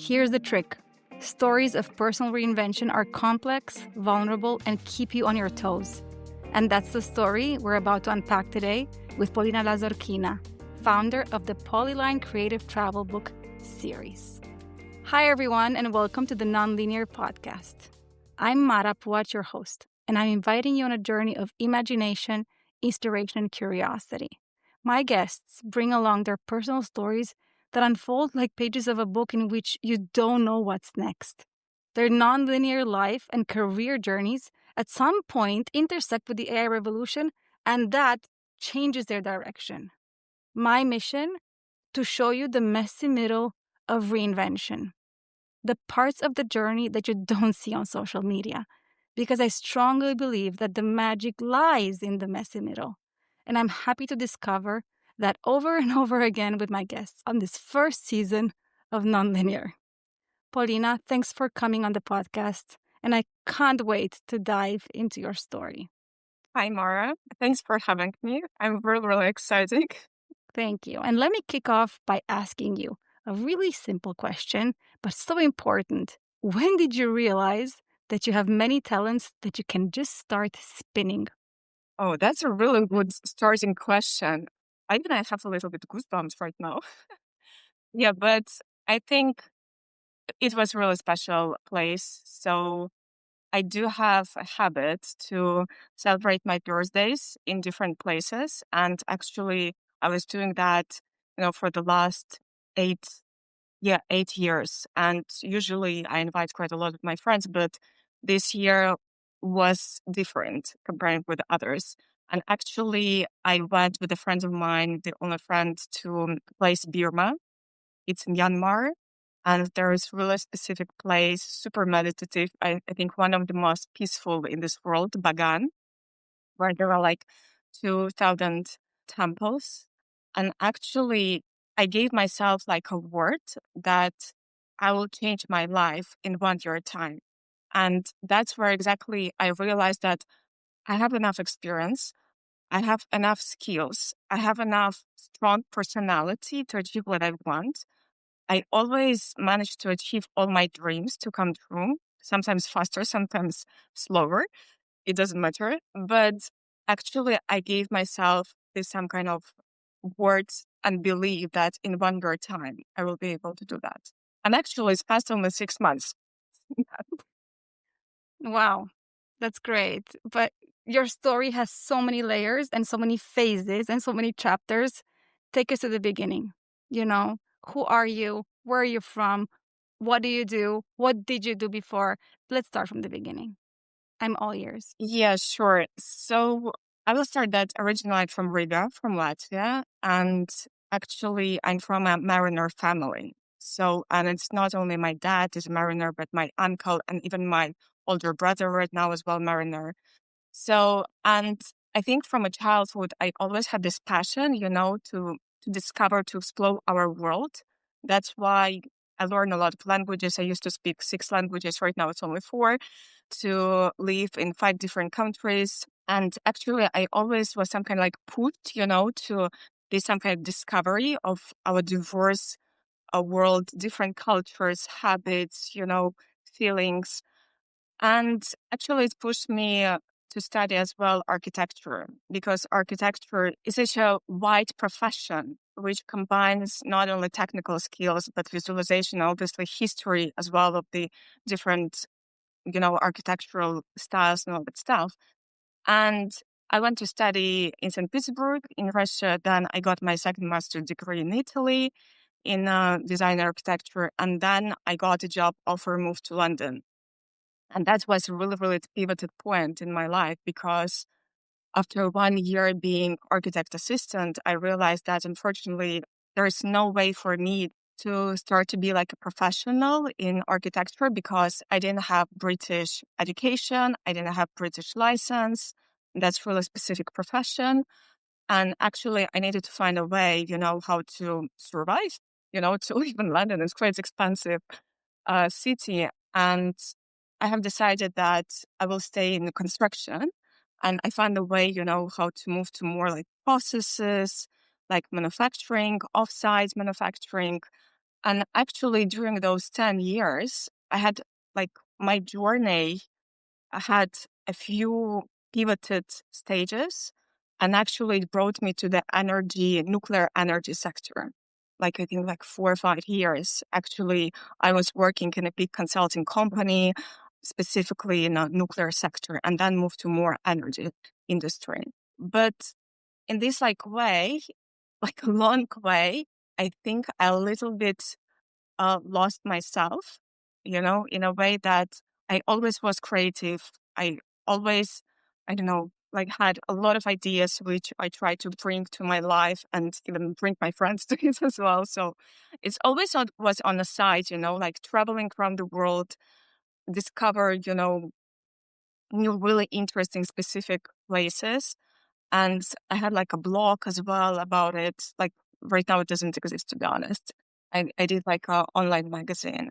Here's the trick. Stories of personal reinvention are complex, vulnerable, and keep you on your toes. And that's the story we're about to unpack today with Polina Lazorkina, founder of the Polyline Creative Travel book series. Hi, everyone, and welcome to the NONLINEAR podcast. I'm Mara Puat, your host, and I'm inviting you on a journey of imagination, inspiration, and curiosity. My guests bring along their personal stories that unfold like pages of a book in which you don't know what's next. Their nonlinear life and career journeys at some point intersect with the AI revolution, and that changes their direction. My mission? To show you the messy middle of reinvention, the parts of the journey that you don't see on social media, because I strongly believe that the magic lies in the messy middle. And I'm happy to discover that over and over again with my guests on this first season of Nonlinear. Polina, thanks for coming on the podcast, and I can't wait to dive into your story. Hi, Mara. Thanks for having me. I'm really excited. Thank you. And let me kick off by asking you a really simple question, but so important. When did you realize that you have many talents that you can just start spinning? Oh, that's a really good starting question. I have a little bit goosebumps right now. Yeah, but I think it was a really special place. So I do have a habit to celebrate my birthdays in different places. And actually, I was doing that, for the last 8 years. And usually I invite quite a lot of my friends, but this year was different comparing with others. And actually, I went with a friend of mine, the only friend, to place Burma. It's in Myanmar. And there is really specific place, super meditative. I think one of the most peaceful in this world, Bagan, where there are like 2,000 temples. And actually, I gave myself like a word that I will change my life in 1 year time. And that's where exactly I realized that I have enough experience. I have enough skills. I have enough strong personality to achieve what I want. I always manage to achieve all my dreams to come true, sometimes faster, sometimes slower. It doesn't matter. But actually, I gave myself this some kind of words and believe that in 1 year time, I will be able to do that. And actually, it's past only 6 months. Wow, that's great. But your story has so many layers and so many phases and so many chapters. Take us to the beginning. Who are you? Where are you from? What do you do? What did you do before? Let's start from the beginning. I'm all ears. Yeah, sure. So I will start that originally I'm from Riga, from Latvia. And actually, I'm from a mariner family. So, and it's not only my dad is a mariner, but my uncle and even my older brother right now as well, mariner. So, and I think from a childhood, I always had this passion, to discover, to explore our world. That's why I learned a lot of languages. I used to speak 6 languages. Right now, it's only 4. To live in 5 different countries. And actually, I always was some kind of like pushed, to be some kind of discovery of our diverse world, different cultures, habits, feelings. And actually, it pushed me to study as well architecture, because architecture is such a wide profession which combines not only technical skills but visualization, obviously history as well of the different, architectural styles and all that stuff. And I went to study in St. Petersburg in Russia. Then I got my second master's degree in Italy in design architecture. And then I got a job offer, moved to London. And that was a really pivotal point in my life, because after 1 year being architect assistant, I realized that unfortunately there is no way for me to start to be like a professional in architecture, because I didn't have British education, I didn't have British license. That's really specific profession. And actually I needed to find a way, how to survive, to live in London. It's quite expensive city. And I have decided that I will stay in the construction. And I found a way, how to move to more like processes, like manufacturing, offsite manufacturing. And actually, during those 10 years, I had like my journey had a few pivoted stages, and actually it brought me to the nuclear energy sector. Like I think like 4 or 5 years. Actually, I was working in a big consulting company, specifically in a nuclear sector, and then moved to more energy industry. But in this like way, like a long way, I think a little bit lost myself, in a way that I always was creative. I always, I don't know, like had a lot of ideas which I try to bring to my life and even bring my friends to it as well. So it's always was on the side, like traveling around the world, discover, new really interesting specific places. And I had like a blog as well about it. Like right now it doesn't exist, to be honest. I did like a online magazine.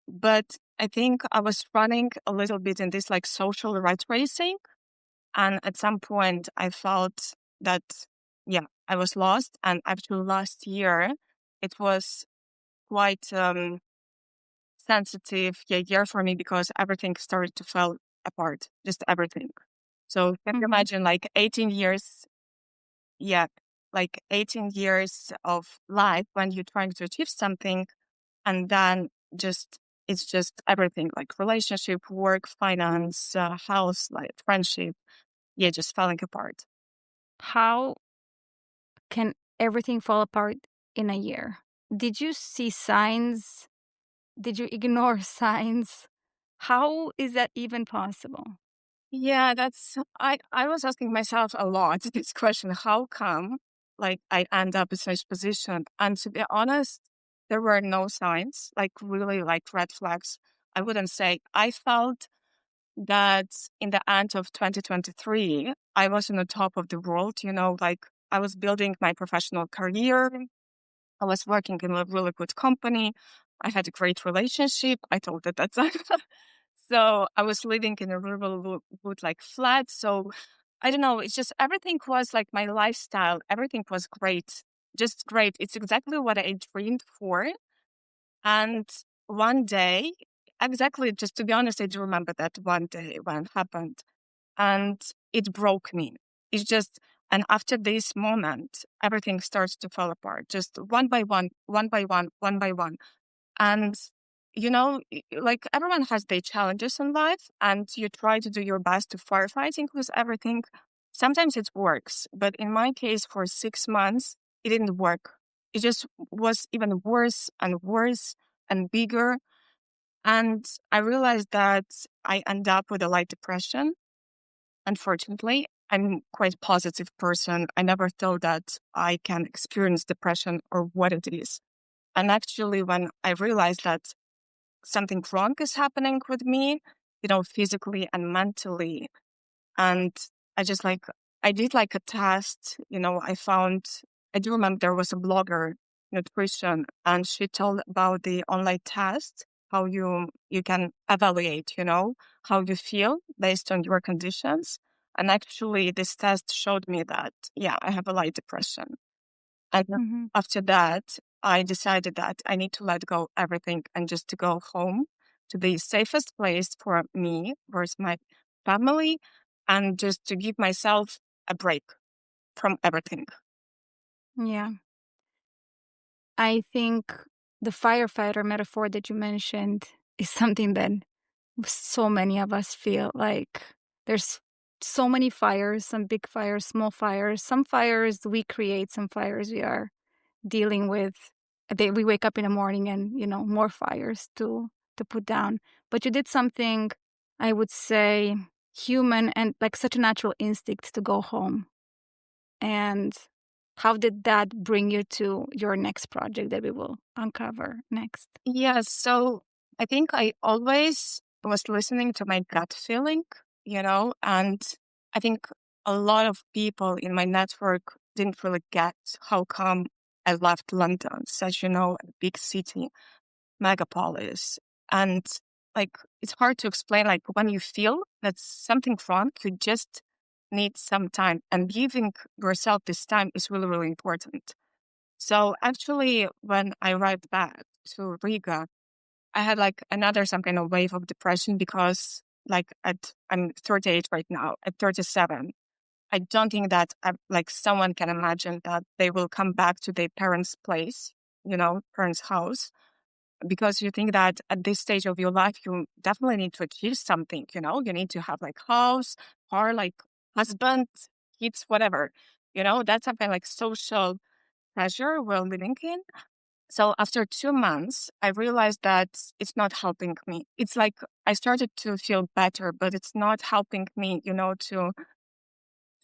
But I think I was running a little bit in this like social rat racing. And at some point I felt that, yeah, I was lost. And actually last year, it was quite sensitive year for me because everything started to fall apart, just everything. So can you Hmm. imagine like 18 years, yeah, like 18 years of life when you're trying to achieve something and then just it's just everything like relationship, work, finance, house, like friendship, yeah, just falling apart. How can everything fall apart in a year? Did you see signs? Did you ignore signs? How is that even possible? Yeah, I was asking myself a lot this question: how come like I end up in such position? And to be honest, there were no signs, like really like red flags. I wouldn't say. I felt that in the end of 2023, I was on the top of the world, like I was building my professional career. I was working in a really good company. I had a great relationship. I told it that. So I was living in a rural wood like flat. So I don't know. It's just everything was like my lifestyle. Everything was great, just great. It's exactly what I dreamed for. And one day, exactly, just to be honest, I do remember that one day when it happened and it broke me. It's just, and after this moment, everything starts to fall apart, just one by one, one by one, one by one. And, like everyone has their challenges in life, and you try to do your best to firefighting with everything. Sometimes it works, but in my case, for 6 months, it didn't work. It just was even worse and worse and bigger. And I realized that I end up with a light depression. Unfortunately, I'm quite a positive person. I never thought that I can experience depression or what it is. And actually, when I realized that something wrong is happening with me, physically and mentally, and I just like, I did like a test, I do remember there was a blogger, nutrition, and she told about the online test, how you can evaluate, how you feel based on your conditions. And actually this test showed me that, yeah, I have a light depression. And Mhm. after that, I decided that I need to let go everything and just to go home to the safest place for me, where's my family, and just to give myself a break from everything. Yeah. I think the firefighter metaphor that you mentioned is something that so many of us feel like there's so many fires, some big fires, small fires. Some fires we create, some fires we are dealing with. We wake up in the morning and, more fires to put down. But you did something, I would say, human and like such a natural instinct to go home. And how did that bring you to your next project that we will uncover next? Yes, so I think I always was listening to my gut feeling, and I think a lot of people in my network didn't really get how come I left London, such, a big city, megapolis. And like, it's hard to explain, like, when you feel that something's wrong, you just need some time. And giving yourself this time is really, really important. So actually, when I arrived back, to Riga, I had like another some kind of wave of depression because I'm 38 right now. At 37, I don't think that like someone can imagine that they will come back to their parents' place, parents' house, because you think that at this stage of your life, you definitely need to achieve something, you need to have like house, car, like husband, kids, whatever, that's something like social pressure we're living in. So after 2 months, I realized that it's not helping me. It's like I started to feel better, but it's not helping me, to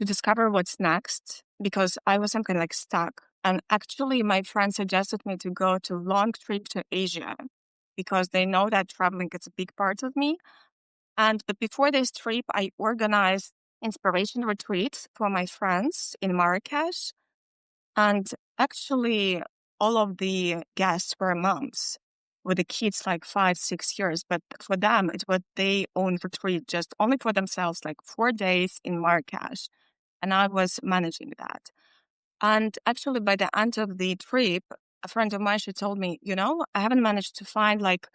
discover what's next because I was some kind of like stuck. And actually, my friend suggested me to go to long trip to Asia because they know that traveling is a big part of me. And but before this trip, I organized inspiration retreats for my friends in Marrakesh. And actually, all of the guests were moms with the kids like 5, 6 years. But for them, it was their own retreat, just only for themselves, like 4 days in Marrakesh. And I was managing that. And actually, by the end of the trip, a friend of mine, she told me, I haven't managed to find like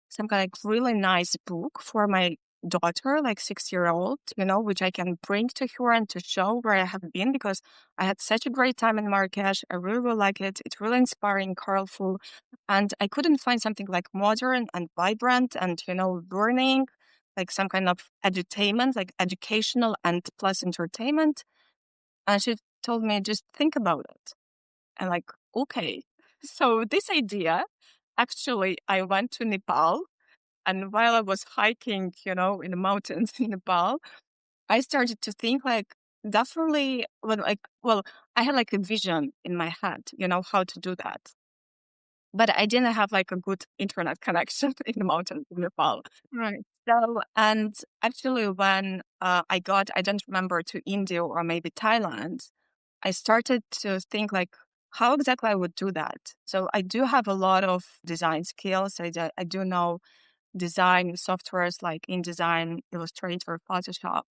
some kind of like really nice book for my daughter, like 6-year-old, which I can bring to her and to show where I have been because I had such a great time in Marrakesh. I really, really like it. It's really inspiring, colorful. And I couldn't find something like modern and vibrant and, learning, like some kind of edutainment, like educational and plus entertainment. And she told me, just think about it. And like, okay. So this idea, actually, I went to Nepal. And while I was hiking, in the mountains in Nepal, I started to think like, definitely, well, I had like a vision in my head, how to do that. But I didn't have like a good internet connection in the mountains in Nepal. Right. So, and actually when I don't remember, to India or maybe Thailand, I started to think like how exactly I would do that. So I do have a lot of design skills. I do know design softwares like InDesign, Illustrator, Photoshop,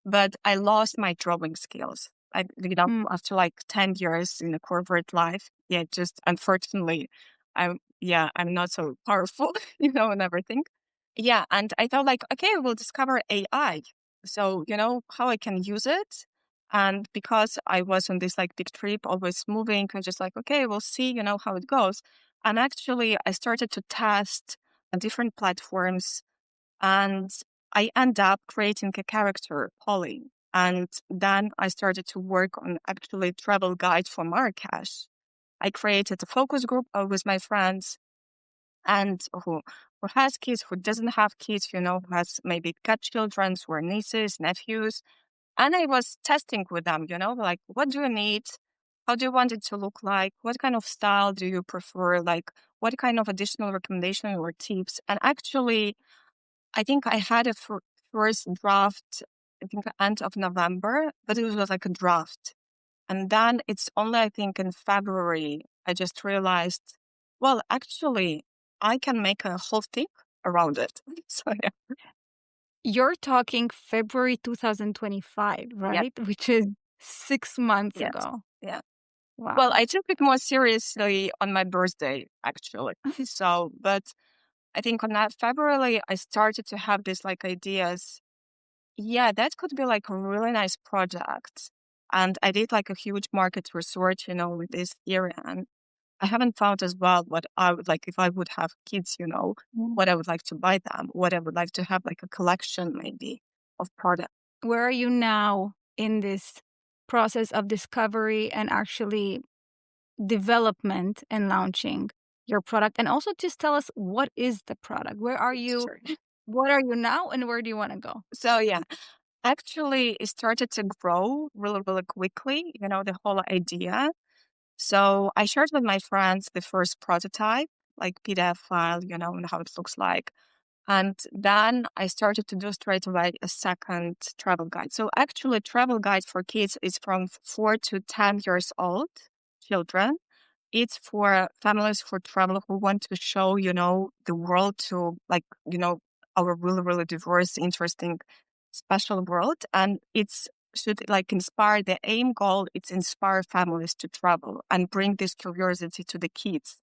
but I lost my drawing skills. After like 10 years in a corporate life, just unfortunately, I'm not so powerful, and everything. Yeah, and I thought like, okay, we'll discover AI. So, how I can use it. And because I was on this like big trip, always moving, and just like, okay, we'll see, how it goes. And actually, I started to test on different platforms, and I end up creating a character, Polly. And then I started to work on actually travel guide for Marrakesh. I created a focus group with my friends and who has kids, who doesn't have kids, who has maybe got children, who are nieces, nephews. And I was testing with them, like, what do you need? How do you want it to look like? What kind of style do you prefer? Like, what kind of additional recommendation or tips? And actually, I think I had a first draft, I think end of November, but it was like a draft. And then it's only, I think, in February, I just realized, well, actually, I can make a whole thing around it. So, yeah. You're talking February 2025, Yeah. right? Which is 6 months Yes. ago. Yeah. Wow. Well, I took it more seriously on my birthday, actually. So, but I think on that February, I started to have these like ideas. Yeah, that could be like a really nice project. And I did like a huge market research, with this area. And I haven't found as well what I would like if I would have kids, what I would like to buy them, what I would like to have like a collection maybe of products. Where are you now in this process of discovery and actually development and launching your product? And also just tell us, what is the product? Where are you? Sure. What are you now and where do you want to go? So yeah, actually it started to grow really, really quickly, the whole idea. So I shared with my friends the first prototype, like PDF file, and how it looks like. And then I started to do straight away a second travel guide. So actually, travel guide for kids is from 4 to 10 years old children. It's for families who travel who want to show, the world to like, our really, really diverse, interesting, special world. And it's should like inspire the aim goal. It's inspire families to travel and bring this curiosity to the kids.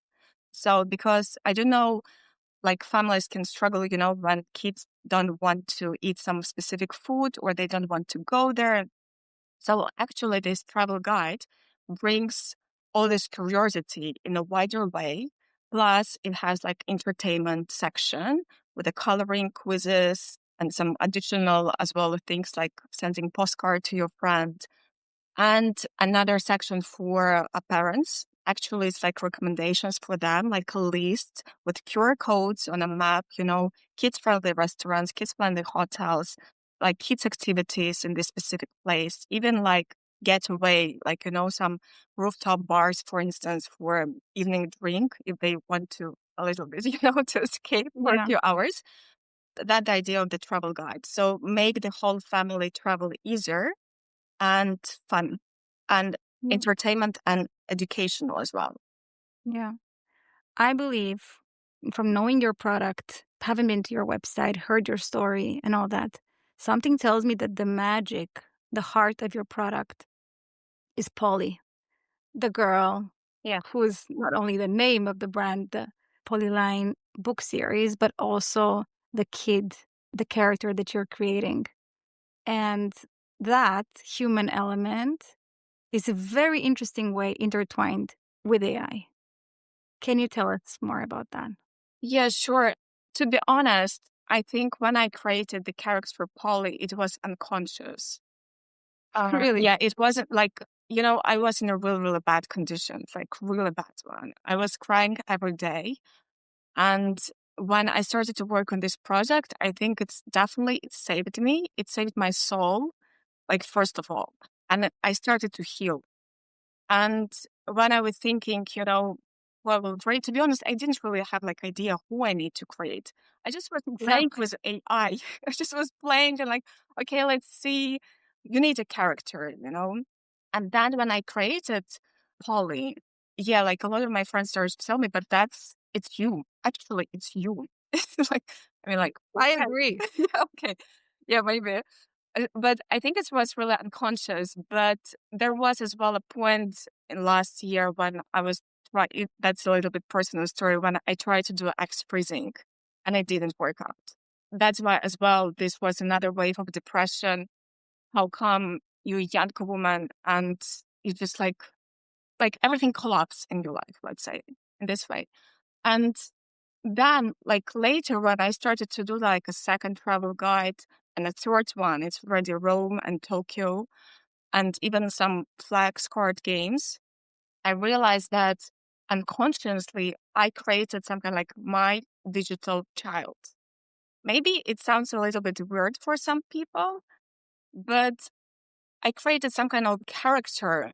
So because I don't know, like families can struggle, when kids don't want to eat some specific food or they don't want to go there. So actually, this travel guide brings all this curiosity in a wider way. Plus, it has like entertainment section with the coloring quizzes and some additional as well things like sending postcard to your friend and another section for parents. Actually, it's like recommendations for them, like a list with QR codes on a map, kids friendly restaurants, kids friendly hotels, like kids activities in this specific place, even like getaway, like, some rooftop bars, for instance, for evening drink if they want to a little bit, to escape for a Yeah. few hours. That idea of the travel guide. So make the whole family travel easier and fun and Yeah. entertainment and educational as well. Yeah. I believe from knowing your product, having been to your website, heard your story and all that, something tells me that the magic, the heart of your product is Polly, the girl Yeah. who's not only the name of the brand, the Polyline book series, but also the kid, the character that you're creating. And that human element is a very interesting way intertwined with AI. Can you tell us more about that? Yeah, sure. To be honest, I think when I created the character for Polly, it was unconscious. Really? Yeah, it wasn't like, I was in a really, really bad condition, like really bad one. I was crying every day. And when I started to work on this project, I think it saved me. It saved my soul, like, first of all. And I started to heal. And when I was thinking, well, right, to be honest, I didn't really have like idea who I need to create. I just was playing Exactly. with AI. I just was playing and like, okay, let's see. You need a character, And then when I created Polly, yeah, like a lot of my friends started to tell me, but it's you. Actually, it's you. It's like, I mean, like, I okay. agree. Yeah, okay. Yeah, maybe. But I think it was really unconscious. But there was as well a point in last year when I was that's a little bit personal story, when I tried to do X freezing and it didn't work out. That's why as well, this was another wave of depression. How come you're a young woman and you just like everything collapsed in your life, let's say, in this way. And then, like later, when I started to do like a second travel guide and a third one, it's already Rome and Tokyo, and even some flags card games, I realized that unconsciously I created something like my digital child. Maybe it sounds a little bit weird for some people, but I created some kind of character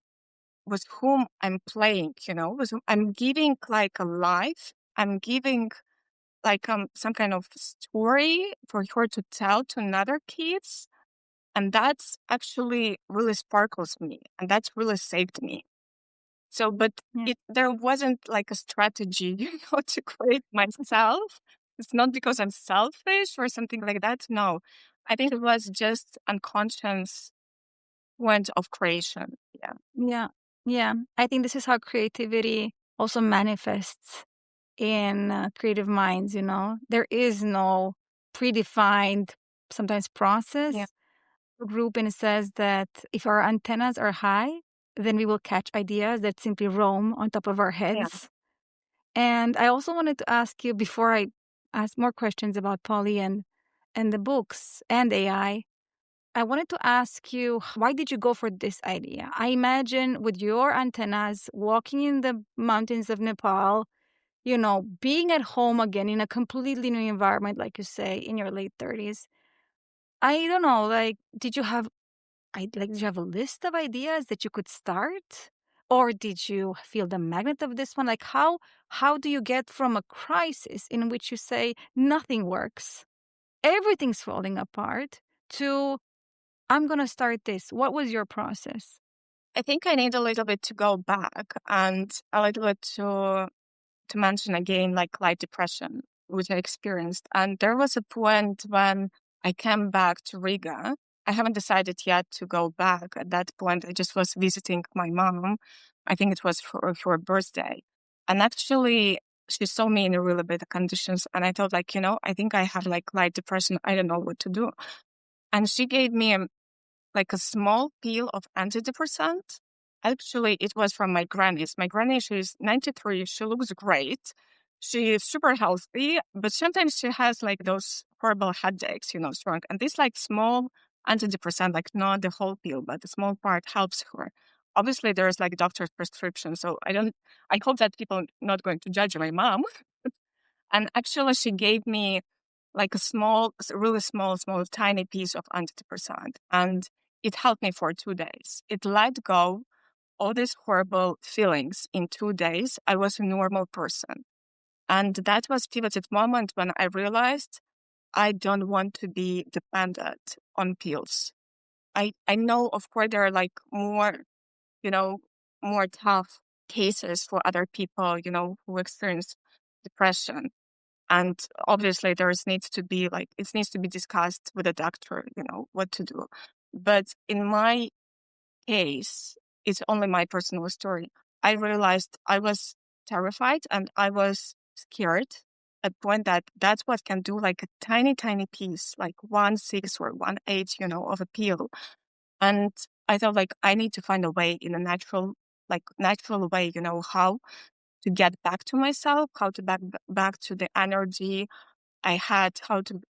with whom I'm playing, with whom I'm giving like a life. I'm giving like some kind of story for her to tell to another kids, and that's actually really sparkles me and that's really saved me. So but Yeah. there wasn't like a strategy to create myself. It's not because I'm selfish or something like that. No, I think it was just unconscious point of creation. Yeah. Yeah. Yeah. I think this is how creativity also manifests in creative minds, There is no predefined, sometimes Yeah. process. Rubin says that if our antennas are high, then we will catch ideas that simply roam on top of our Yeah. heads. And I also wanted to ask you before I ask more questions about Polly and the books and I wanted to ask you, why did you go for this idea? I imagine with your antennas, walking in the mountains of Nepal, being at home again in a completely new environment, like you say, in your late 30s. I don't know, like, did you have a list of ideas that you could start? Or did you feel the magnet of this one? Like, how do you get from a crisis in which you say nothing works, everything's falling apart, to I'm gonna start this? What was your process? I think I need a little bit to go back and a little bit to mention again, like light depression, which I experienced. And there was a point when I came back to Riga. I haven't decided yet to go back. At that point, I just was visiting my mom. I think it was for her birthday. And actually, she saw me in a really bad conditions, and I thought like, I think I have like light depression. I don't know what to do. And she gave me like a small pill of antidepressant. Actually, it was from my granny's. My granny, she's 93. She looks great. She is super healthy, but sometimes she has like those horrible headaches, strong. And this like small antidepressant, like not the whole pill, but the small part helps her. Obviously, there's like doctor's prescription. So I hope that people are not going to judge my mom. And actually, she gave me like a really small, tiny piece of antidepressant. And it helped me for 2 days. It let go all these horrible feelings in 2 days. I was a normal person. And that was pivoted moment when I realized I don't want to be dependent on pills. I know, of course, there are like you know, more tough cases for other people, who experience depression. And obviously it needs to be discussed with a doctor, what to do. But in my case, it's only my personal story. I realized I was terrified and I was scared at point that that's what can do like a tiny, tiny piece, like 1/6 or 1/8, of a pill. And I thought like I need to find a way in a natural way, how to get back to myself, how to back to the energy I had, how to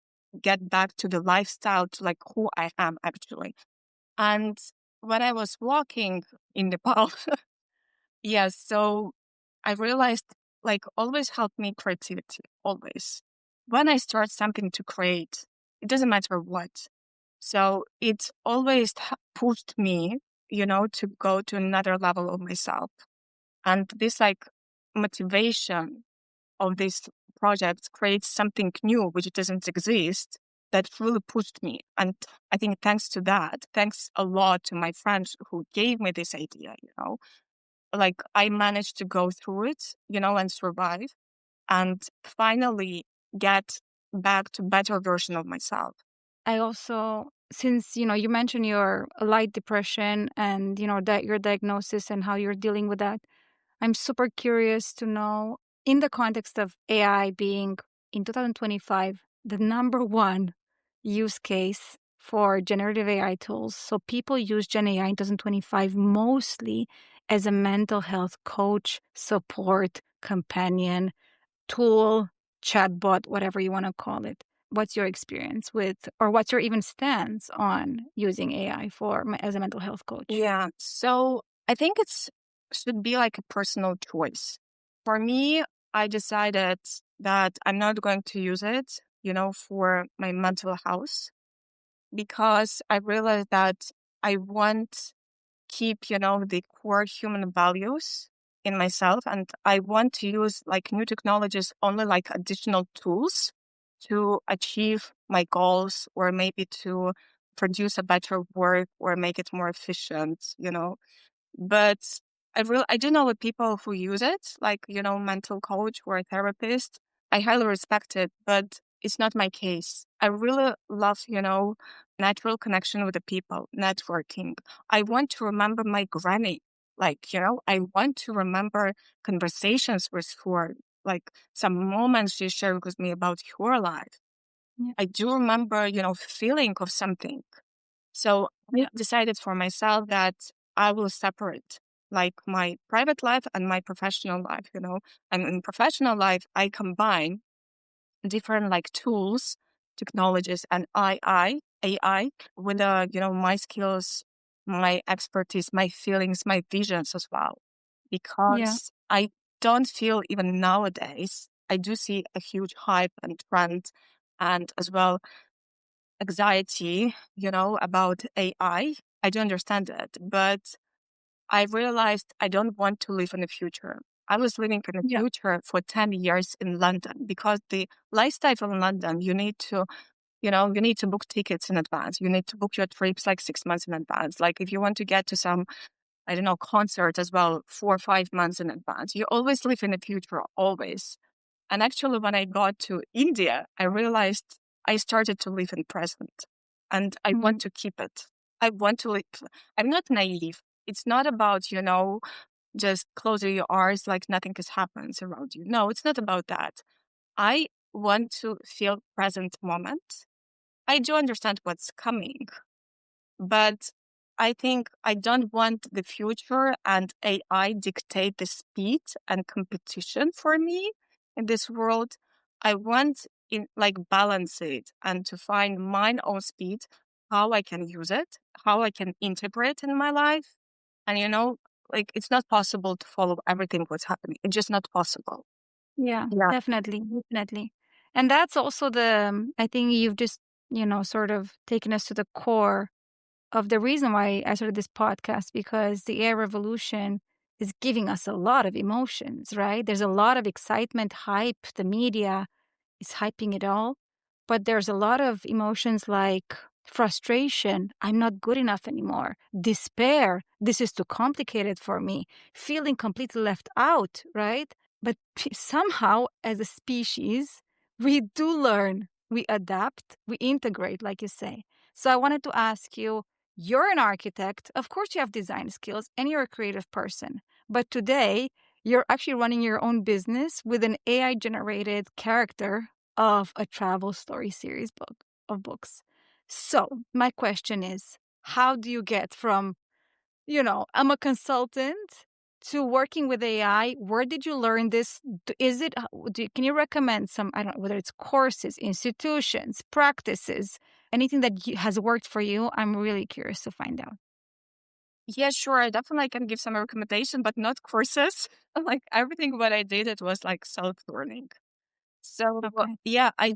get back to the lifestyle, to like who I am actually. And when I was walking in Nepal, yes, so I realized like always helped me creativity, always. When I start something to create, it doesn't matter what. So it always pushed me, to go to another level of myself. And this like motivation of this project creates something new which doesn't exist, that really pushed me. And I think thanks to that, thanks a lot to my friends who gave me this idea, like I managed to go through it, and survive and finally get back to better version of myself. I also, since you mentioned your light depression and that your diagnosis and how you're dealing with that, I'm super curious to know, in the context of AI being in 2025 the number one use case for generative AI tools. So people use Gen AI in 2025 mostly as a mental health coach, support, companion, tool, chatbot, whatever you want to call it. What's your experience with, or what's your even stance on using AI as a mental health coach? Yeah. So I think should be like a personal choice. For me, I decided that I'm not going to use it, for my mental health, because I realized that I want keep, the core human values in myself. And I want to use like new technologies only like additional tools to achieve my goals, or maybe to produce a better work or make it more efficient, But I do know with people who use it, like, mental coach or a therapist. I highly respect it, but it's not my case. I really love, natural connection with the people, networking. I want to remember my granny. Like, I want to remember conversations with her, like some moments she shared with me about her life. Yeah. I do remember, feeling of something. So I decided for myself that I will separate like my private life and my professional life, And in professional life, I combine different like tools, technologies, and AI with, my skills, my expertise, my feelings, my visions as well. Yeah. Because I don't feel even nowadays, I do see a huge hype and trend, and as well anxiety, about AI. I do understand it, but I realized I don't want to live in the future. I was living in the Yeah. future for 10 years in London, because the lifestyle in London, you need to book tickets in advance. You need to book your trips like 6 months in advance. Like if you want to get to some, I don't know, concert as well, 4 or 5 months in advance. You always live in the future, always. And actually, when I got to India, I realized I started to live in present, and I want to keep it. I want to live. I'm not naive. It's not about, just closing your eyes like nothing has happened around you. No, it's not about that. I want to feel present moment. I do understand what's coming, but I think I don't want the future and AI dictate the speed and competition for me in this world. I want in like balance it and to find my own speed, how I can use it, how I can integrate in my life. And like it's not possible to follow everything what's happening. It's just not possible. Yeah, Yeah. definitely, definitely. And that's also I think you've just, sort of taken us to the core of the reason why I started this podcast, because the AI revolution is giving us a lot of emotions, right? There's a lot of excitement, hype. The media is hyping it all. But there's a lot of emotions like frustration. I'm not good enough anymore. Despair. This is too complicated for me. Feeling completely left out, right? But somehow, as a species, we do learn, we adapt, we integrate, like you say. So I wanted to ask you, you're an architect. Of course, you have design skills and you're a creative person. But today, you're actually running your own business with an AI generated character of a travel story series of books. So, my question is, how do you get from, I'm a consultant to working with AI? Where did you learn this? Is it, can you recommend some, I don't know, whether it's courses, institutions, practices, anything that has worked for you? I'm really curious to find out. Yeah, sure. I definitely can give some recommendation, but not courses. Like everything what I did, it was like self-learning. So Okay. yeah, I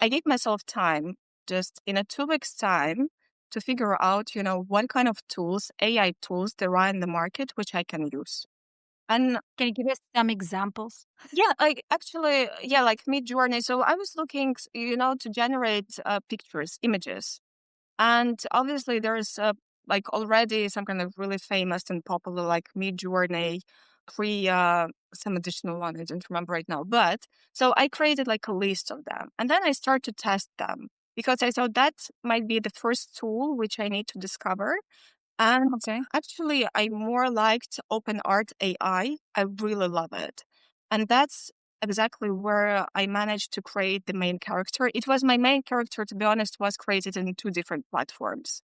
gave myself time just in a 2 weeks time to figure out, what kind of tools, AI tools there are in the market which I can use. And Can you give us some examples? yeah, like actually, yeah, like Mid Journey. So I was looking, to generate pictures, images. And obviously, there's like already some kind of really famous and popular like Midjourney, Kriya, some additional one I don't remember right now. But so I created like a list of them, and then I start to test them because I thought that might be the first tool which I need to discover. And Okay. actually, I more liked Open Art AI. I really love it. And that's exactly where I managed to create the main character. It was my main character, to be honest, was created in 2 different platforms.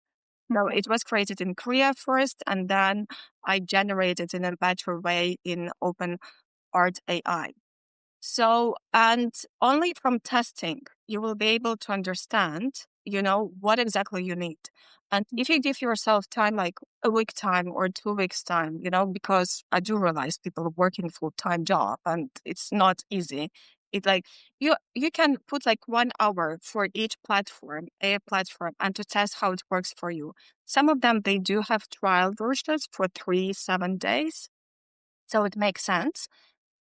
So Okay. it was created in Korea first, and then I generated in a better way in Open Art AI. So, and only from testing, you will be able to understand, what exactly you need. And if you give yourself time, like a week time or 2 weeks time, because I do realize people are working full-time job and it's not easy. It like you can put like 1 hour for each platform, a platform, and to test how it works for you. Some of them they do have trial versions for 3, 7 days. So it makes sense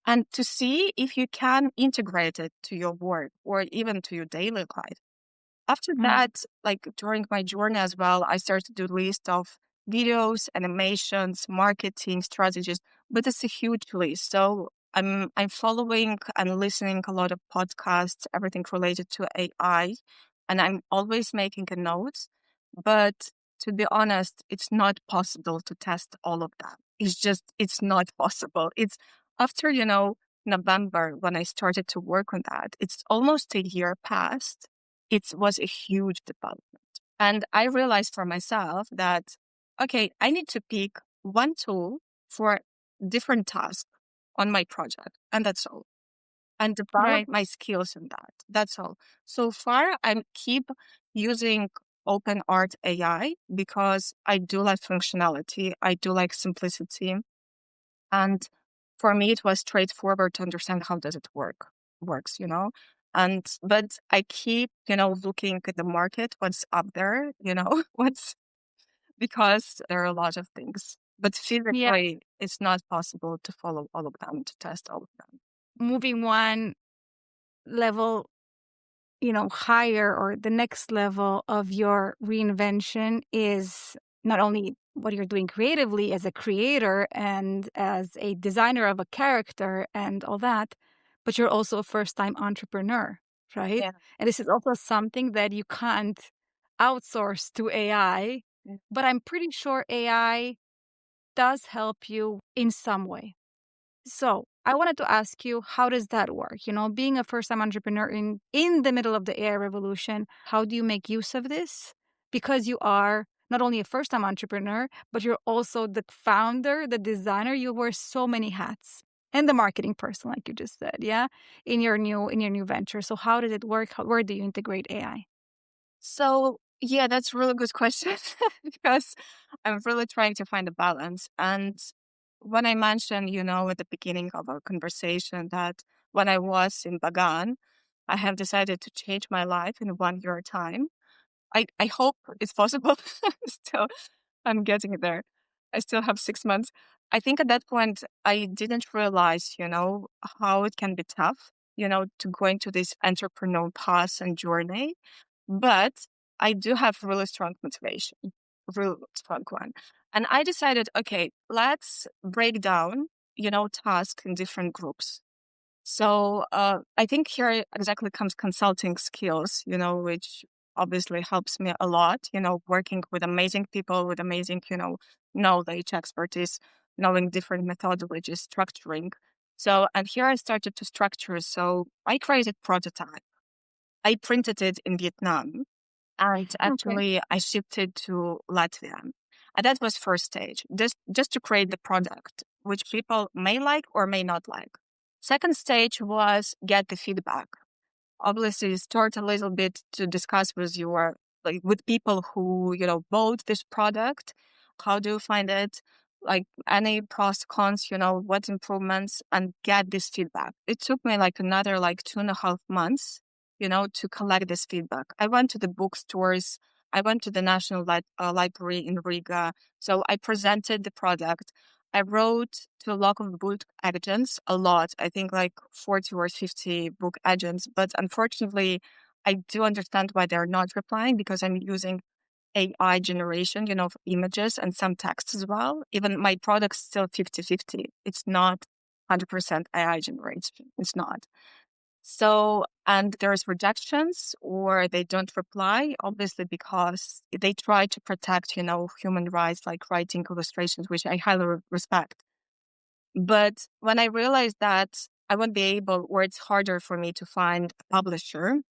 and to see if you can integrate it to your work or even to your daily life. After Mm. that, like during my journey as well, I started to do list of videos, animations, marketing strategies, but it's a huge list. So I'm following and listening a lot of podcasts, everything related to AI, and I'm always making a note. But to be honest, it's not possible to test all of that. It's not possible. It's after, November when I started to work on that, it's almost a year past. It was a huge development. And I realized for myself that, okay, I need to pick one tool for different tasks on my project. And that's all. And develop Right. my skills in that. That's all. So far, I keep using Open Art AI because I do like functionality. I do like simplicity. And for me, it was straightforward to understand how does it works. And but I keep, looking at the market, what's up there, what's because there are a lot of things. But Yeah. physically, it's not possible to follow all of them, to test all of them. Moving one level, higher, or the next level of your reinvention is not only what you're doing creatively as a creator and as a designer of a character and all that, but you're also a first time entrepreneur, right? Yeah. And this is also something that you can't outsource to AI. Yeah. But I'm pretty sure AI does help you in some way. So I wanted to ask you, how does that work? Being a first-time entrepreneur in the middle of the AI revolution, how do you make use of this? Because you are not only a first-time entrepreneur, but you're also the founder, the designer. You wear so many hats, and the marketing person, like you just said, yeah, in your new venture. So how did it work? Where do you integrate AI? So, yeah, that's a really good question because I'm really trying to find a balance. And when I mentioned, at the beginning of our conversation that when I was in Bagan, I have decided to change my life in 1 year time. I hope it's possible. Still, I'm getting there. I still have 6 months. I think at that point, I didn't realize, how it can be tough, to go into this entrepreneurial path and journey. But I do have really strong motivation, really strong one. And I decided, okay, let's break down, tasks in different groups. So I think here exactly comes consulting skills, which obviously helps me a lot, working with amazing people with amazing, knowledge, expertise, knowing different methodologies, structuring. So, and here I started to structure. So I created prototype. I printed it in Vietnam and Okay. actually I shipped it to Latvia. And that was first stage, just to create the product, which people may like or may not like. Second stage was get the feedback. Obviously, start a little bit to discuss with your with people who bought this product. How do you find it? Like any pros cons, what improvements, and get this feedback. It took me like another 2.5 months, to collect this feedback. I went to the bookstores. I went to the National Library in Riga. So I presented the product. I wrote to a lot of book agents, a lot, I think like 40 or 50 book agents. But unfortunately, I do understand why they're not replying because I'm using AI generation, of images and some text as well. Even my product's still 50-50. It's not 100% AI generation. It's not. So, and there's rejections or they don't reply, obviously, because they try to protect, human rights, like writing illustrations, which I highly respect. But when I realized that I won't be able, or it's harder for me to find a publisher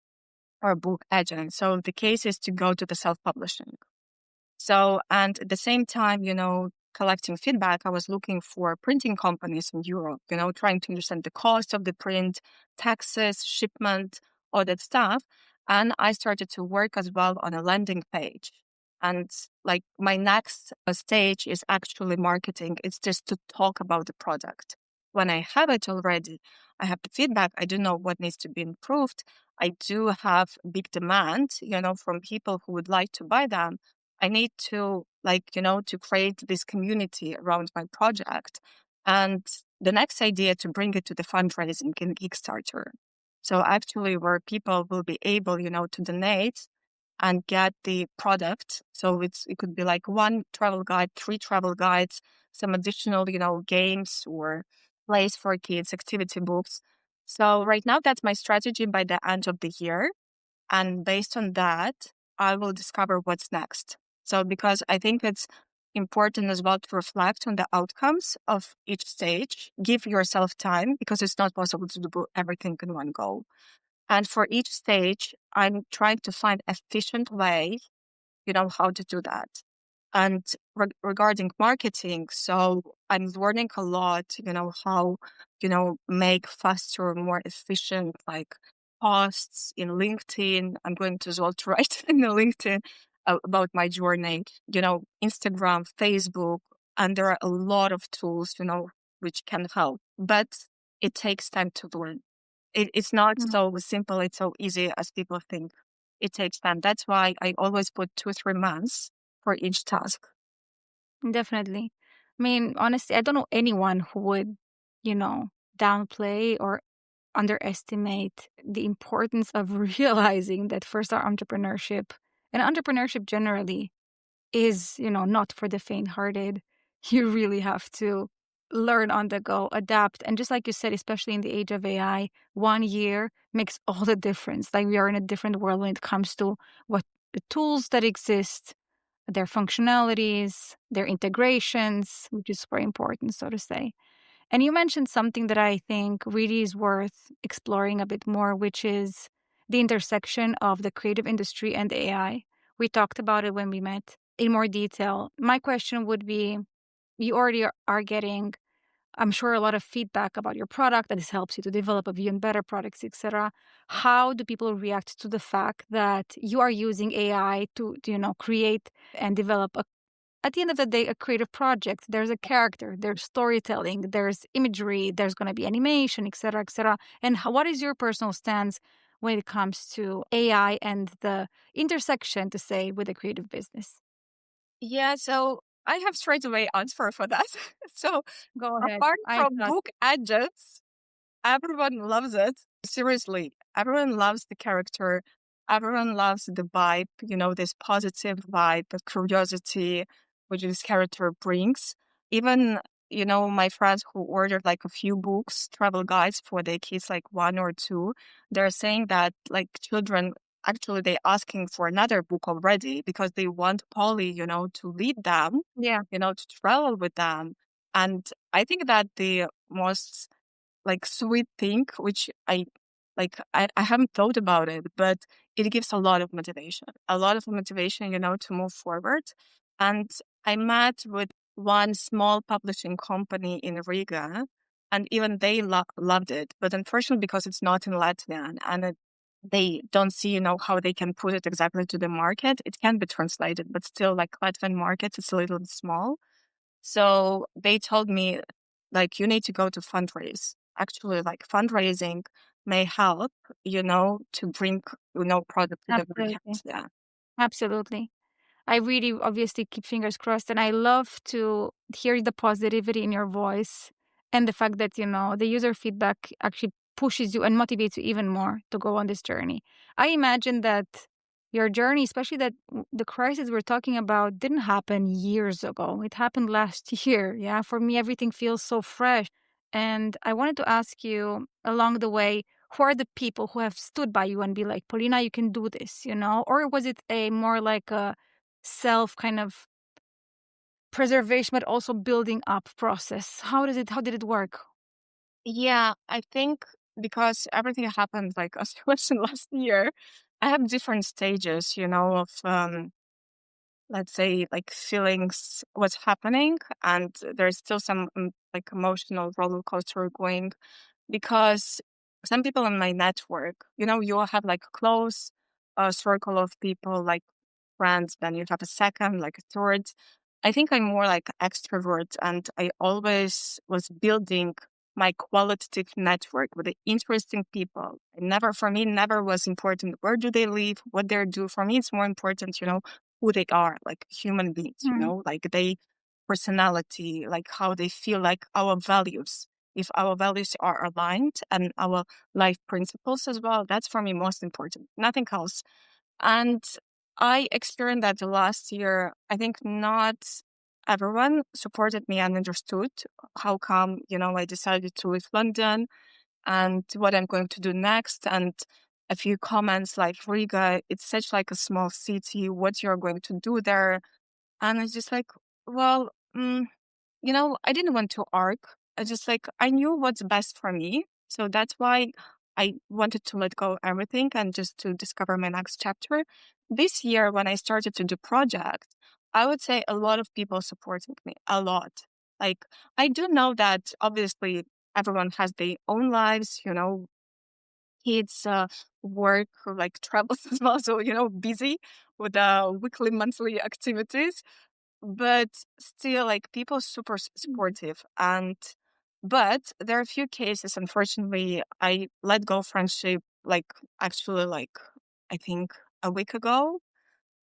or a book agent. So the case is to go to the self-publishing. So, and at the same time, collecting feedback, I was looking for printing companies in Europe, trying to understand the cost of the print, taxes, shipment, all that stuff. And I started to work as well on a landing page. And like my next stage is actually marketing. It's just to talk about the product. When I have it already, I have the feedback. I do know what needs to be improved. I do have big demand, from people who would like to buy them. I need to to create this community around my project. And the next idea to bring it to the fundraising in Kickstarter. So actually where people will be able, to donate and get the product. So it could be like one travel guide, 3 travel guides, some additional, games or plays for kids, activity books. So right now that's my strategy by the end of the year. And based on that, I will discover what's next. So, because I think it's important as well to reflect on the outcomes of each stage, give yourself time because it's not possible to do everything in one go. And for each stage, I'm trying to find efficient way, how to do that. And regarding marketing, so I'm learning a lot, how, make faster, more efficient, like posts in LinkedIn. I'm going to as well to write in the LinkedIn about my journey, Instagram, Facebook, and there are a lot of tools, which can help, but it takes time to learn. It's not so simple, it's so easy as people think. It takes time. That's why I always put 2-3 months for each task. Definitely. I mean, honestly, I don't know anyone who would, you know, downplay or underestimate the importance of realizing that first our entrepreneurship and entrepreneurship generally is, not for the faint-hearted. You really have to learn on the go, adapt. And just like you said, especially in the age of AI, 1 year makes all the difference. Like we are in a different world when it comes to what the tools that exist, their functionalities, their integrations, which is very important, so to say. And you mentioned something that I think really is worth exploring a bit more, which is the intersection of the creative industry and AI. We talked about it when we met in more detail. My question would be, you already are getting, I'm sure, a lot of feedback about your product that this helps you to develop a even better products, etc. How do people react to the fact that you are using AI to create and develop at the end of the day, a creative project? There's a character, there's storytelling, there's imagery, there's going to be animation, etc., etc. And what is your personal stance when it comes to AI and the intersection, to say, with the creative business? Yeah, so I have straight away answer for that. So Go ahead. apart I from thought, book edges, everyone loves it. Seriously, everyone loves the character. Everyone loves the vibe, this positive vibe, the curiosity which this character brings. Even, my friends who ordered like a few books, travel guides for their kids, like one or two, they're saying that like children, actually they asking for another book already because they want Polly, to lead them, yeah, to travel with them. And I think that the most like sweet thing, which I haven't thought about it, but it gives a lot of motivation, to move forward. And I met with one small publishing company in Riga, and even they loved it. But unfortunately, because it's not in Latvian and they don't see, how they can put it exactly to the market, it can be translated, but still, like Latvian market, it's a little bit small. So they told me, like, you need to go to fundraise. Actually, like fundraising may help, to bring, product to the market. absolutely. Yeah. Absolutely. I really obviously keep fingers crossed, and I love to hear the positivity in your voice and the fact that, the user feedback actually pushes you and motivates you even more to go on this journey. I imagine that your journey, especially that the crisis we're talking about, didn't happen years ago. It happened last year. Yeah. For me, everything feels so fresh. And I wanted to ask you along the way, who are the people who have stood by you and be like, Polina, you can do this? Or was it a more like a self kind of preservation, but also building up process? How did it work? Yeah. I think because everything happened, like, as you mentioned last year, I have different stages, of, let's say, like feelings, what's happening. And there's still some like emotional roller coaster going because some people in my network, you'll have like a close circle of people, like friends, then you have a second, like a third. I think I'm more like extrovert, and I always was building my qualitative network with the interesting people. For me, never was important where do they live, what they do. For me, it's more important, who they are, like human beings, Mm, like they personality, like how they feel, like our values. If our values are aligned and our life principles as well, that's for me most important, nothing else. And I experienced that the last year. I think not everyone supported me and understood how come, I decided to leave London and what I'm going to do next. And a few comments like, Riga, it's such like a small city. What you're going to do there? And it's just like, well, I didn't want to arc. I just like, I knew what's best for me. So that's why I wanted to let go of everything and just to discover my next chapter. This year, when I started to do project, I would say a lot of people supporting me, a lot. Like, I do know that obviously everyone has their own lives, kids, work, like travels as well. So, busy with weekly, monthly activities, but still like people super supportive. And but there are a few cases, unfortunately, I let go friendship, like actually, like I think a week ago,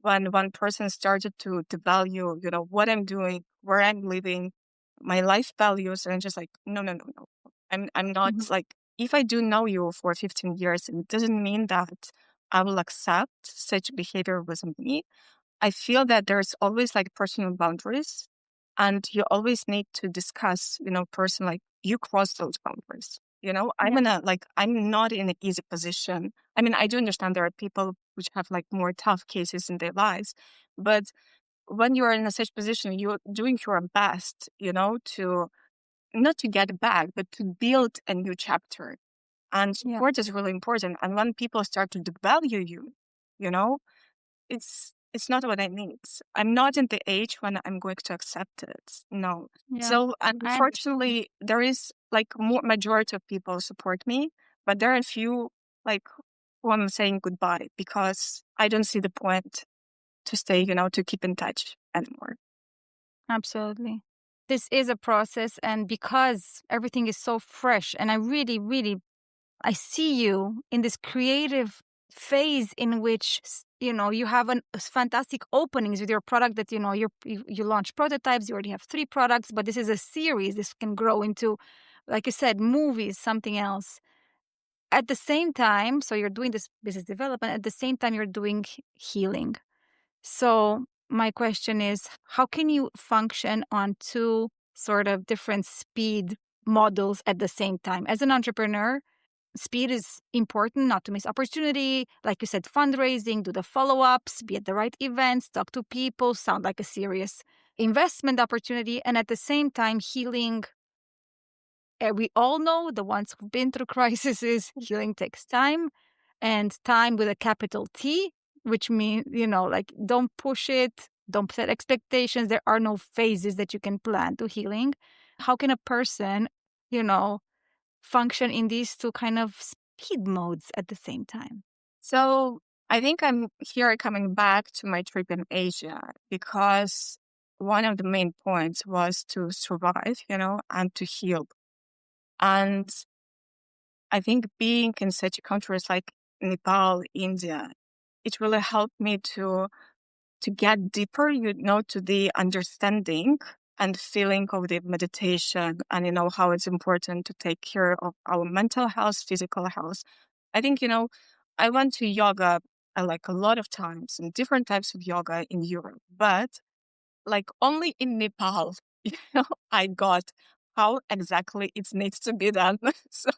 when one person started to devalue, what I'm doing, where I'm living, my life values. And I'm just like, no, no, no, no, I'm not mhm, like, if I do know you for 15 years, it doesn't mean that I will accept such behavior with me. I feel that there's always like personal boundaries, and you always need to discuss, person, like you cross those boundaries. I'm yeah, in a, like, I'm not in an easy position. I mean, I do understand there are people which have like more tough cases in their lives, but when you're in a such position, you're doing your best, to not to get back, but to build a new chapter. And Yeah, support is really important. And when people start to devalue you, you know, it's not what I need. I'm not in the age when I'm going to accept it. No. yeah. So I understand. unfortunately, there is like more majority of people support me, but there are a few like who I'm saying goodbye because I don't see the point to stay, to keep in touch anymore. Absolutely. This is a process, and because everything is so fresh, and I really, really, I see you in this creative phase in which you have fantastic openings with your product that you launch prototypes. You already have 3 products, but this is a series. This can grow into, like you said, movies, something else. At the same time, so you're doing this business development. At the same time, you're doing healing. So my question is, how can you function on 2 sort of different speed models at the same time? As an entrepreneur, speed is important, not to miss opportunity. Like you said, fundraising, do the follow-ups, be at the right events, talk to people, sound like a serious investment opportunity. And at the same time, healing. We all know, the ones who've been through crises, healing takes time, and time with a capital T, which means, like, don't push it, don't set expectations. There are no phases that you can plan to healing. How can a person, you know, function in these 2 kind of speed modes at the same time? So I think I'm here coming back to my trip in Asia because one of the main points was to survive, and to heal. And I think being in such countries like Nepal, India, it really helped me to get deeper, to the understanding and feeling of the meditation and, how it's important to take care of our mental health, physical health. I think, I went to yoga like a lot of times and different types of yoga in Europe, but like only in Nepal, I got how exactly it needs to be done. So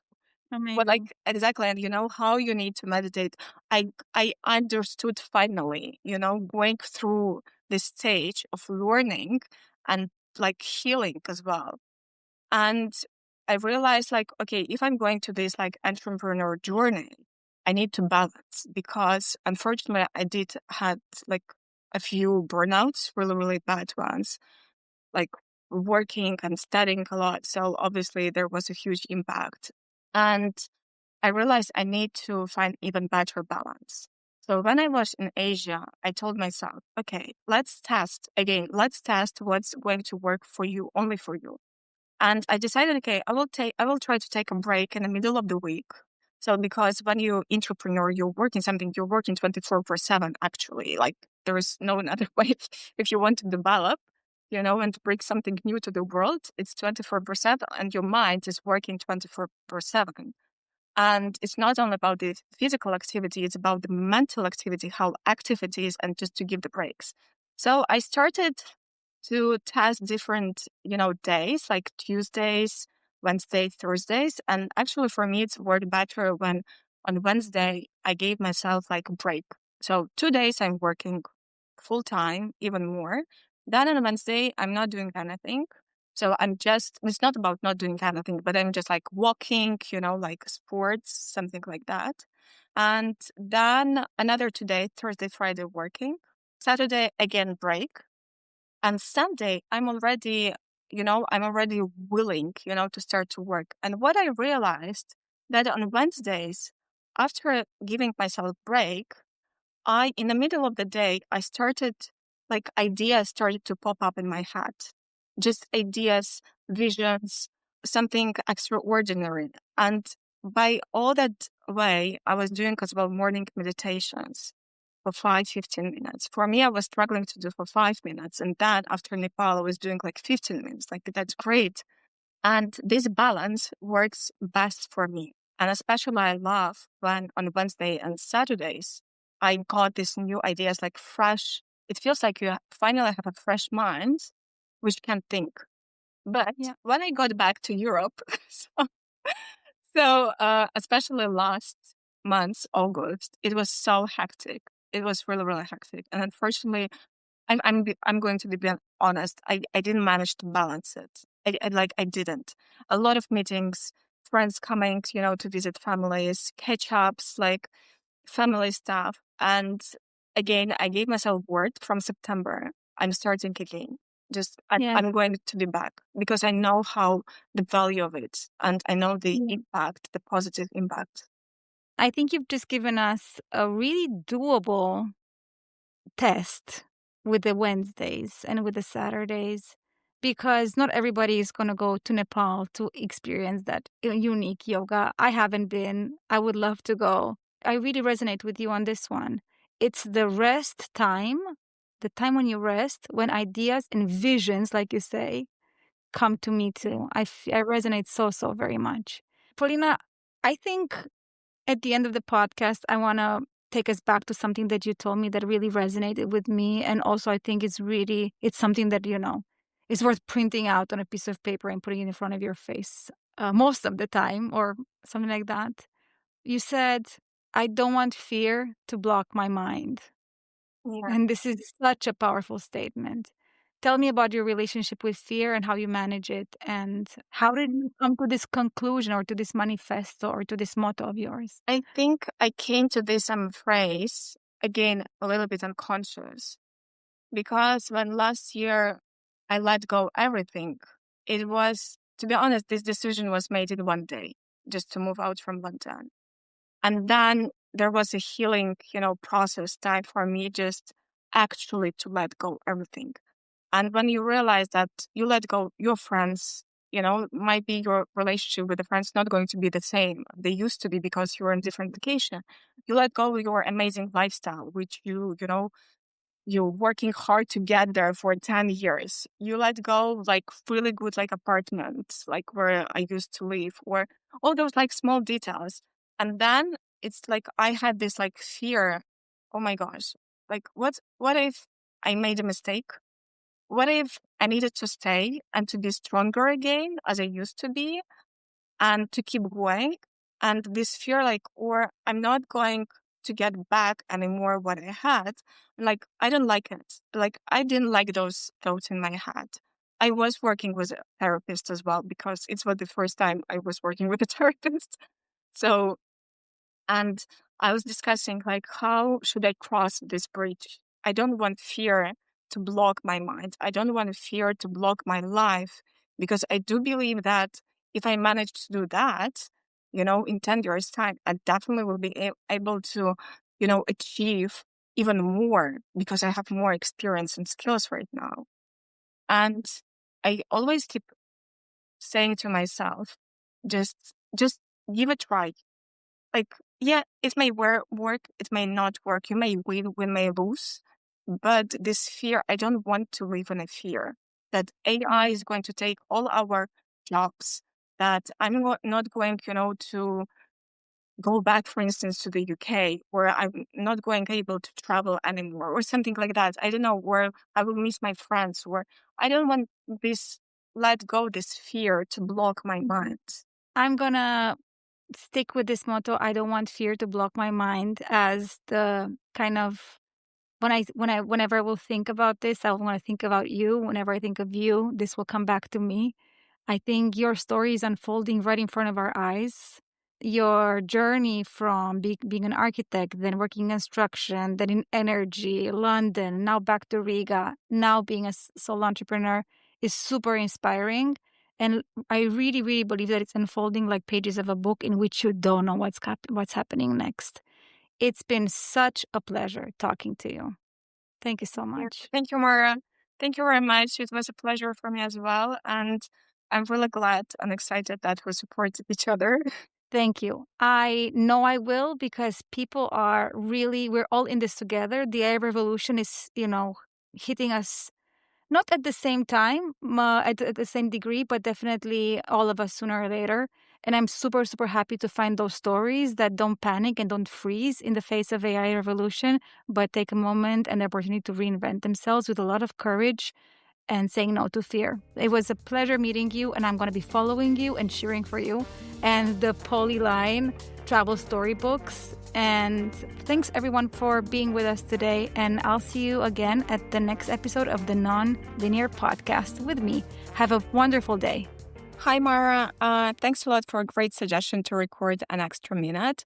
but like Amazing. exactly, and how you need to meditate. I understood finally, going through this stage of learning and like healing as well. And I realized like, okay, if I'm going to this like entrepreneur journey, I need to balance because unfortunately I did had like a few burnouts, really, really bad ones, like working and studying a lot. So obviously there was a huge impact. And I realized I need to find even better balance. So when I was in Asia, I told myself, okay, let's test again. Let's test what's going to work for you, only for you. And I decided, okay, I will try to take a break in the middle of the week. So because when you entrepreneur, you're working something, you're working 24/7, actually. Like there is no another way. If you want to develop, and to bring something new to the world, it's 24/7 and your mind is working 24/7. And it's not only about the physical activity, it's about the mental activity, how active it is, and just to give the breaks. So I started to test different, days like Tuesdays, Wednesday, Thursdays. And actually for me, it's worked better when on Wednesday, I gave myself like a break. So 2 days I'm working full time, even more. Then on Wednesday, I'm not doing anything. So it's not about not doing anything, but I'm just like walking, like sports, something like that. And then another 2 days, Thursday, Friday, working. Saturday, again, break. And Sunday, I'm already willing, to start to work. And what I realized that on Wednesdays, after giving myself a break, in the middle of the day, ideas started to pop up in my head. Just ideas, visions, something extraordinary. And by all that way, I was doing as well morning meditations for 15 minutes. For me, I was struggling to do for 5 minutes. And then after Nepal, I was doing like 15 minutes. Like that's great. And this balance works best for me. And especially I love when on Wednesday and Saturdays, I got these new ideas like fresh. It feels like you finally have a fresh mind, which can think. But Yeah. when I got back to Europe, especially last month, August, it was so hectic. It was really, really hectic. And unfortunately, I'm going to be honest. I didn't manage to balance it. I didn't. A lot of meetings, friends coming, to visit families, catch ups, like family stuff. And again, I gave myself word from September. I'm starting again. Yeah. I'm going to be back because I know how the value of it, and I know the impact, the positive impact. I think you've just given us a really doable test with the Wednesdays and with the Saturdays, because not everybody is going to go to Nepal to experience that unique yoga. I haven't been. I would love to go. I really resonate with you on this one. It's the rest time, the time when you rest, when ideas and visions, like you say, come to me too. I resonate so very much. Polina, I think at the end of the podcast, I want to take us back to something that you told me that really resonated with me. And also, I think it's something that, is worth printing out on a piece of paper and putting it in front of your face most of the time or something like that. You said, I don't want fear to block my mind. Yeah. And this is such a powerful statement. Tell me about your relationship with fear and how you manage it. And how did you come to this conclusion or to this manifesto or to this motto of yours? I think I came to this phrase again a little bit unconscious, because when last year I let go everything, it was, to be honest, this decision was made in one day, just to move out from London. And then there was a healing, process time for me just actually to let go everything. And when you realize that you let go your friends, might be your relationship with the friends not going to be the same they used to be because you're in different location. You let go your amazing lifestyle, which you're working hard to get there for 10 years. You let go like really good like apartments, like where I used to live, or all those like small details. And then it's like I had this like fear. Oh my gosh. Like what if I made a mistake? What if I needed to stay and to be stronger again as I used to be and to keep going? And this fear, like, or I'm not going to get back anymore what I had. Like, I don't like it. Like, I didn't like those thoughts in my head. I was working with a therapist as well because it's not the first time I was working with a therapist. So, and I was discussing like, how should I cross this bridge? I don't want fear to block my mind. I don't want fear to block my life, because I do believe that if I manage to do that, in 10 years time, I definitely will be able to, achieve even more because I have more experience and skills right now. And I always keep saying to myself, just give a try. Like, yeah, it may work, it may not work. You may win, we may lose. But this fear, I don't want to live in a fear that AI is going to take all our jobs, that I'm not going, to go back, for instance, to the UK, where I'm not going able to travel anymore or something like that. I don't know, where I will miss my friends, or I don't want let go this fear to block my mind. I'm going to stick with this motto. I don't want fear to block my mind as the kind of whenever I will think about this, I want to think about you. Whenever I think of you, this will come back to me. I think your story is unfolding right in front of our eyes. Your journey from being an architect, then working in construction, then in energy, London, now back to Riga, now being a solo entrepreneur is super inspiring. And I really, really believe that it's unfolding like pages of a book in which you don't know what's happening next. It's been such a pleasure talking to you. Thank you so much. Thank you, Mara. Thank you very much. It was a pleasure for me as well. And I'm really glad and excited that we supported each other. Thank you. I know I will, because people are really, we're all in this together. The AI revolution is, hitting us not at the same time, at the same degree, but definitely all of us sooner or later. And I'm super, super happy to find those stories that don't panic and don't freeze in the face of AI revolution, but take a moment and the opportunity to reinvent themselves with a lot of courage and saying no to fear. It was a pleasure meeting you, and I'm going to be following you and cheering for you. And the Polyline Travel Storybooks, And thanks everyone for being with us today. And I'll see you again at the next episode of the Non-Linear Podcast with me. Have a wonderful day. Hi, Mara. Thanks a lot for a great suggestion to record an extra minute.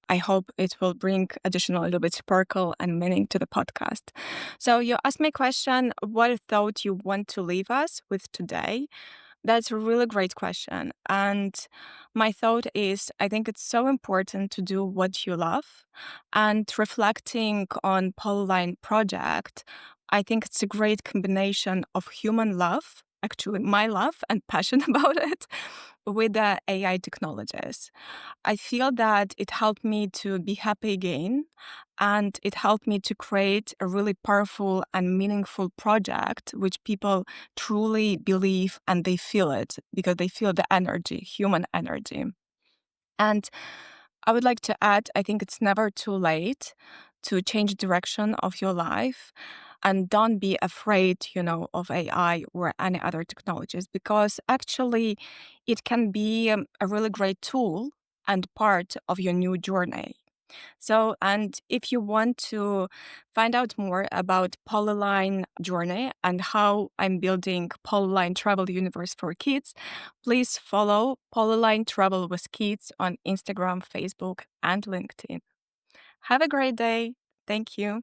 I hope it will bring additional little bit sparkle and meaning to the podcast. So you asked me a question, what thought you want to leave us with today? That's a really great question. And my thought is, I think it's so important to do what you love. And reflecting on Polyline project, I think it's a great combination of human love, actually my love and passion about it, with the AI technologies. I feel that it helped me to be happy again, and it helped me to create a really powerful and meaningful project, which people truly believe and they feel it because they feel the energy, human energy. And I would like to add, I think it's never too late to change direction of your life. And don't be afraid, of AI or any other technologies, because actually it can be a really great tool and part of your new journey. So, and if you want to find out more about Polyline journey and how I'm building Polyline Travel Universe for kids, please follow Polyline Travel with Kids on Instagram, Facebook, and LinkedIn. Have a great day. Thank you.